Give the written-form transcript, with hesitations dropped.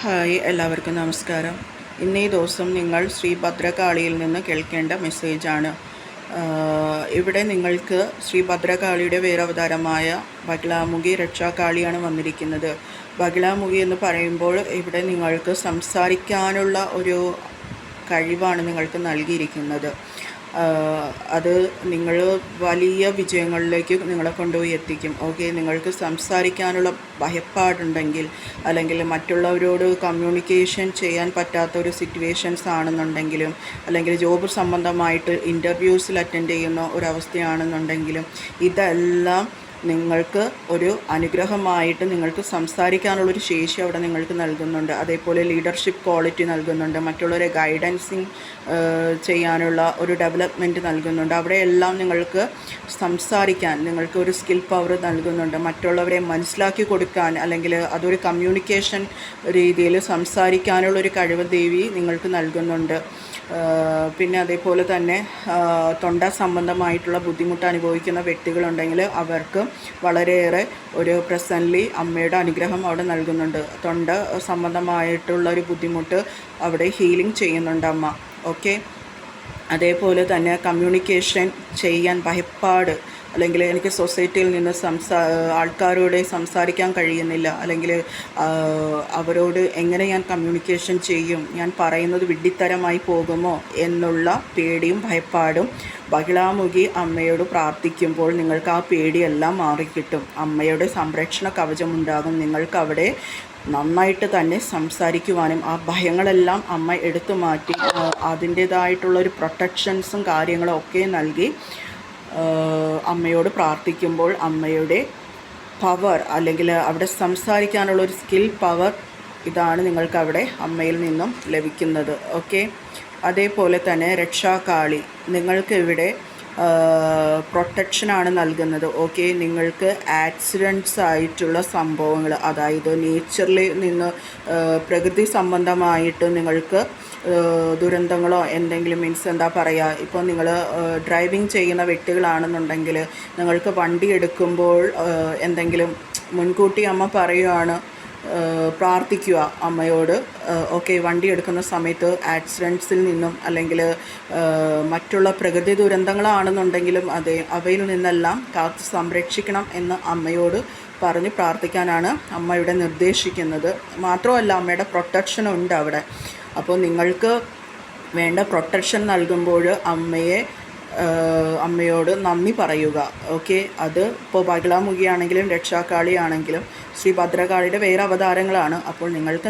Hi, എല്ലാവർക്കും നമസ്കാരം. ഇന്നീ ദിവസം നിങ്ങൾ ശ്രീ ഭദ്രകാളിയിൽ നിന്ന് കേൾക്കേണ്ട മെസ്സേജാണ്. ഇവിടെ നിങ്ങൾക്ക് ശ്രീ ഭദ്രകാളിയുടെ വേറവതാരമായ ബഗ്ലാമുഖി രക്ഷാകാളിയാണ് വന്നിരിക്കുന്നത്. ബഗ്ലാമുഖി എന്ന് പറയുമ്പോൾ ഇവിടെ നിങ്ങൾക്ക് സംസാരിക്കാനുള്ള ഒരു കഴിവാണ് നിങ്ങൾക്ക് നൽകിയിരിക്കുന്നത്. അത് നിങ്ങൾ വലിയ വിജയങ്ങളിലേക്ക് നിങ്ങളെ കൊണ്ടുപോയി എത്തിക്കും. ഓക്കെ, നിങ്ങൾക്ക് സംസാരിക്കാനുള്ള ഭയപ്പാടുണ്ടെങ്കിൽ, അല്ലെങ്കിൽ മറ്റുള്ളവരോട് കമ്മ്യൂണിക്കേഷൻ ചെയ്യാൻ പറ്റാത്ത ഒരു സിറ്റുവേഷൻസ് ആണെന്നുണ്ടെങ്കിലും, അല്ലെങ്കിൽ ജോബ് സംബന്ധമായിട്ട് ഇൻ്റർവ്യൂസിൽ അറ്റൻഡ് ചെയ്യുന്ന ഒരവസ്ഥയാണെന്നുണ്ടെങ്കിലും, ഇതെല്ലാം നിങ്ങൾക്ക് ഒരു അനുഗ്രഹമായിട്ട് നിങ്ങൾക്ക് സംസാരിക്കാനുള്ളൊരു ശേഷി അവിടെ നിങ്ങൾക്ക് നൽകുന്നുണ്ട്. അതേപോലെ ലീഡർഷിപ്പ് ക്വാളിറ്റി നൽകുന്നുണ്ട്, മറ്റുള്ളവരെ ഗൈഡൻസിങ് ചെയ്യാനുള്ള ഒരു ഡെവലപ്മെൻറ്റ് നൽകുന്നുണ്ട്. അവിടെയെല്ലാം നിങ്ങൾക്ക് സംസാരിക്കാൻ നിങ്ങൾക്ക് ഒരു സ്കിൽ പവർ നൽകുന്നുണ്ട്. മറ്റുള്ളവരെ മനസ്സിലാക്കി കൊടുക്കാൻ, അല്ലെങ്കിൽ അതൊരു കമ്മ്യൂണിക്കേഷൻ രീതിയിൽ സംസാരിക്കാനുള്ളൊരു കഴിവ് ദേവി നിങ്ങൾക്ക് നൽകുന്നുണ്ട്. പിന്നെ അതേപോലെ തന്നെ തൊണ്ട സംബന്ധമായിട്ടുള്ള ബുദ്ധിമുട്ട് അനുഭവിക്കുന്ന വ്യക്തികളുണ്ടെങ്കിൽ അവർക്ക് വളരെയേറെ ഒരു പ്രസൻ്റ്ലി അമ്മയുടെ അനുഗ്രഹം അവിടെ നൽകുന്നുണ്ട്. തൊണ്ട സംബന്ധമായിട്ടുള്ള ഒരു ബുദ്ധിമുട്ട് അവിടെ ഹീലിംഗ് ചെയ്യുന്നുണ്ട് അമ്മ. ഓക്കെ, അതേപോലെ തന്നെ കമ്മ്യൂണിക്കേഷൻ ചെയ്യാൻ ഭയപ്പാട്, അല്ലെങ്കിൽ എനിക്ക് സൊസൈറ്റിയിൽ നിന്ന് ആൾക്കാരോട് സംസാരിക്കാൻ കഴിയുന്നില്ല, അല്ലെങ്കിൽ അവരോട് എങ്ങനെ ഞാൻ കമ്മ്യൂണിക്കേഷൻ ചെയ്യും, ഞാൻ പറയുന്നത് വിഡ്ഢിത്തരമായി പോകുമോ എന്നുള്ള പേടിയും ഭയപ്പാടും ബഗ്ലാമുഖി അമ്മയോട് പ്രാർത്ഥിക്കുമ്പോൾ നിങ്ങൾക്ക് ആ പേടിയെല്ലാം മാറിക്കിട്ടും. അമ്മയുടെ സംരക്ഷണ കവചമുണ്ടാകും. നിങ്ങൾക്കവിടെ നന്നായിട്ട് തന്നെ സംസാരിക്കുവാനും ആ ഭയങ്ങളെല്ലാം അമ്മ എടുത്തു മാറ്റി അതിൻ്റേതായിട്ടുള്ളൊരു പ്രൊട്ടക്ഷൻസും കാര്യങ്ങളും ഒക്കെ നൽകി അമ്മയോട് പ്രാർത്ഥിക്കുമ്പോൾ അമ്മയുടെ പവർ, അല്ലെങ്കിൽ അവിടെ സംസാരിക്കാനുള്ളൊരു സ്കിൽ പവർ, ഇതാണ് നിങ്ങൾക്കവിടെ അമ്മയിൽ നിന്നും ലഭിക്കുന്നത്. ഓക്കെ, അതേപോലെ തന്നെ രക്ഷാകാളി നിങ്ങൾക്ക് ഇവിടെ പ്രൊട്ടക്ഷനാണ് നൽകുന്നത്. ഓക്കെ, നിങ്ങൾക്ക് ആക്സിഡൻറ്റ്സ് ആയിട്ടുള്ള സംഭവങ്ങൾ, അതായത് നേച്ചറിൽ നിന്ന് പ്രകൃതി സംബന്ധമായിട്ട് നിങ്ങൾക്ക് ദുരന്തങ്ങളോ എന്തെങ്കിലും, മീൻസ് എന്താ പറയുക, ഇപ്പോൾ നിങ്ങൾ ഡ്രൈവിംഗ് ചെയ്യുന്ന വ്യക്തികളാണെന്നുണ്ടെങ്കിൽ നിങ്ങൾക്ക് വണ്ടി എടുക്കുമ്പോൾ എന്തെങ്കിലും മുൻകൂട്ടി അമ്മ പറയുകയാണ്, പ്രാർത്ഥിക്കുക അമ്മയോട്. ഓക്കെ, വണ്ടി എടുക്കുന്ന സമയത്ത് ആക്സിഡൻറ്റ്സിൽ നിന്നും, അല്ലെങ്കിൽ മറ്റുള്ള പ്രകൃതി ദുരന്തങ്ങളാണെന്നുണ്ടെങ്കിലും അവയിൽ നിന്നെല്ലാം കാത്ത് സംരക്ഷിക്കണം എന്ന് അമ്മയോട് പറഞ്ഞ് പ്രാർത്ഥിക്കാനാണ് അമ്മ ഇവിടെ നിർദ്ദേശിക്കുന്നത്. മാത്രമല്ല അമ്മയുടെ പ്രൊട്ടക്ഷനുണ്ട് അവിടെ. അപ്പോൾ നിങ്ങൾക്ക് വേണ്ട പ്രൊട്ടക്ഷൻ നൽകുമ്പോൾ അമ്മയോട് നന്ദി പറയുക. ഓക്കെ, അത് ഇപ്പോൾ ബഗ്ലാമുഖിയാണെങ്കിലും രക്ഷാകാളിയാണെങ്കിലും ശ്രീ ഭദ്രകാളിയുടെ വേറെ അവതാരങ്ങളാണ്. അപ്പോൾ നിങ്ങൾക്ക്